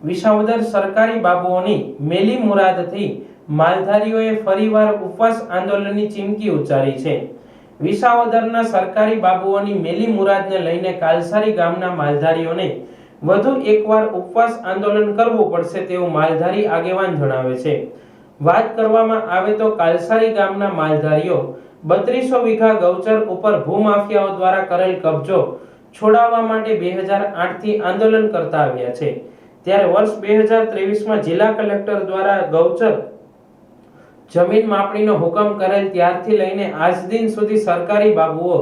વિસાવદર સરકારી બાબુઓની મેલી મુરાદથી માલધારીઓએ ફરીવાર ઉપવાસ આંદોલનની ચીમકી ઉચ્ચારી છે। વિસાવદરના સરકારી બાબુઓની મેલી મુરાદને લઈને કાલસારી ગામના માલધારીઓને વધુ એકવાર ઉપવાસ આંદોલન કરવું પડશે તેવું માલધારી આગેવાન જણાવે છે। વાત કરવામાં આવે તો કાલસારી ગામના માલધારીઓ 3200 વીઘા ગૌચર ઉપર ભૂમાફિયાઓ દ્વારા કરેલ કબજો છોડાવવા માટે 2008 થી આંદોલન કરતા આવ્યા છે। ત્યારે વર્ષ 2023 માં જિલ્લા કલેક્ટર દ્વારા ગૌચર જમીન માપણીનો હુકમ કરેલ ત્યારથી લઈને આજ દિન સુધી સરકારી બાબુઓ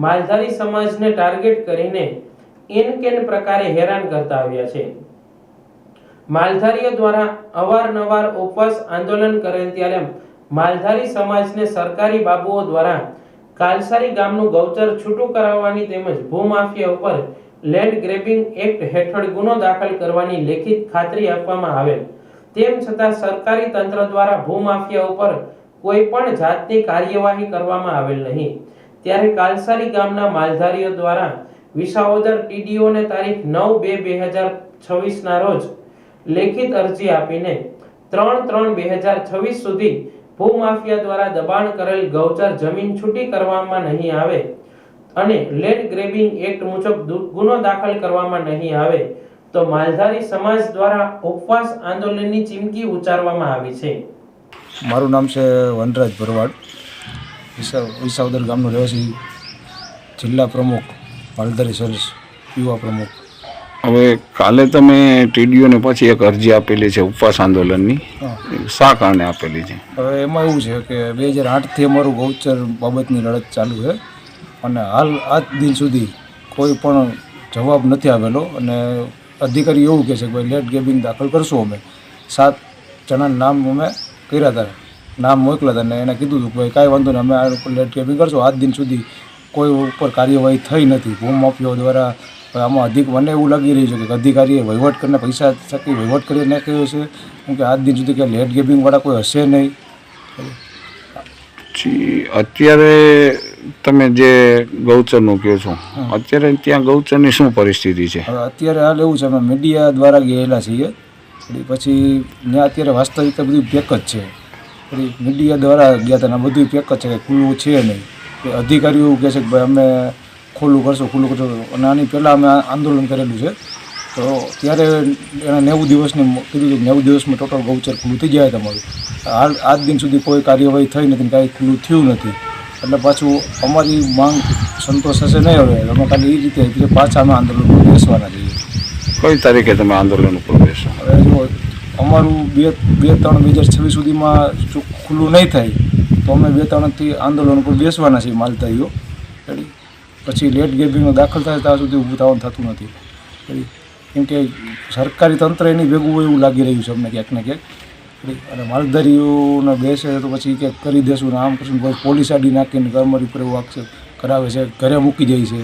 માલધારી સમાજને ટાર્ગેટ કરીને ઇનકેન પ્રકારે હેરાન કરતા આવ્યા છે। માલધારીઓ દ્વારા અવારનવાર ઉપવાસ આંદોલન કરેલ ત્યારે માલધારી સમાજને સરકારી બાબુઓ દ્વારા કાલસારી ગામનું ગૌચર છૂટું કરાવવાની તેમજ ભૂમાફિયા ઉપર લેન્ડ ગ્રેબિંગ એક્ટ હેઠળ ગુનો દાખલ કરવાની લેખિત ખાતરી આપવામાં આવેલ, તેમ છતાં સરકારી તંત્ર દ્વારા ભૂમાફિયા ઉપર કોઈ પણ જાતની કાર્યવાહી કરવામાં આવેલ નહીં। ત્યારે કાલસારી ગામના માલધારીઓ દ્વારા વિસાવદર ટીડીઓને તારીખ 9/2/2026 ના રોજ લેખિત અરજી આપીને 3/3/2026 સુધી ભૂમાફિયા દ્વારા દબાણ કરેલ ગૌચર જમીન છૂટી કરવામાં નહીં આવે અને લેન્ડ ગ્રેબિંગ એક્ટ મુજબ ગુનો દાખલ કરવામાં નહીં આવે તો માલધારી સમાજ દ્વારા ઉપવાસ આંદોલનની ચીમકી ઉચ્ચારવામાં આવી છે। મારું નામ છે વનરાજ ભરવાડ, વિસાવદર ગામનો રહેવાસી, જિલ્લા પ્રમુખ, માલધારી સર્વિસ યુવા પ્રમુખ। હવે કાલે તમે ટીડીઓને પછી એક અરજી આપેલી છે ઉપવાસ આંદોલનની, શા કારણે આપેલી છે? હવે એમાં એવું છે કે 2008થી અમારું ગૌચર બાબતની લડત ચાલુ છે અને હાલ આજ દિન સુધી કોઈ પણ જવાબ નથી આવેલો અને અધિકારી એવું કહે છે કે ભાઈ લેટ ગેબિંગ દાખલ કરશું। અમે 7 જણાના નામ અમે કર્યા હતા, નામ મોકલ્યા હતા અને એને કીધું હતું કે ભાઈ કાંઈ વાંધો નહીં, અમે આ ઉપર લેટ ગેબિંગ કરશું। આજ દિન સુધી કોઈ ઉપર કાર્યવાહી થઈ નથી। ભૂમાફિયાઓ દ્વારા આમાં મને એવું લાગી રહ્યું છે કે અધિકારીએ વહીવટ કરીને પૈસા થકી વહીવટ કરી નાખ્યો છે, કેમ કે આજ દિન સુધી કે લેટ ગેબિંગવાળા કોઈ હશે નહીં। અત્યારે તમે જે ગૌચરનું કહો છો, અત્યારે ત્યાં ગૌચરની શું પરિસ્થિતિ છે? હવે અત્યારે હાલ એવું છે, અમે મીડિયા દ્વારા ગયેલા છીએ, પછી ત્યાં અત્યારે વાસ્તવિકતા બધું પેક જ છે। મીડિયા દ્વારા ગયા હતા બધું પેક જ છે, કે ખુલ્લું છે નહીં। અધિકારીઓ એવું કહે છે કે ભાઈ અમે ખુલ્લું કરશું અને આની પહેલાં અમે આંદોલન કરેલું છે, તો ત્યારે એના 90 દિવસની કીધું હતું, 90 દિવસમાં ટોટલ ગૌચર ખુલ્લું થઈ જાય તમારું। હાલ આજ દિન સુધી કોઈ કાર્યવાહી થઈ નથી, કાંઈ ખુલ્લું થયું નથી, એટલે પાછું અમારી માંગ સંતોષ હશે નહીં। હવે અમે ખાલી એ રીતે પાછા અમે આંદોલન પર બેસવાના છીએ। કઈ તારીખે તમે આંદોલન ઉપર બેસો? હવે જો અમારું 2-3-2026 સુધીમાં જો ખુલ્લું નહીં થાય તો અમે 2-3થી આંદોલન ઉપર બેસવાના છીએ માલધારીઓ। પછી લેટ ગેબિંગનો દાખલ થાય ત્યાં સુધી ઊભું થવાનું થતું નથી, કેમ કે સરકારી તંત્ર એની ભેગું હોય એવું લાગી રહ્યું છે અમને ક્યાંક ને ક્યાંક। અને માલધારીઓને બેસે તો પછી ક્યાંક કરી દેશું ને આમ કરશું, પોલીસ આડી નાખીને અમારી ઉપર એવું આક્ષેપ કરાવે છે, ઘરે મૂકી જાય છે।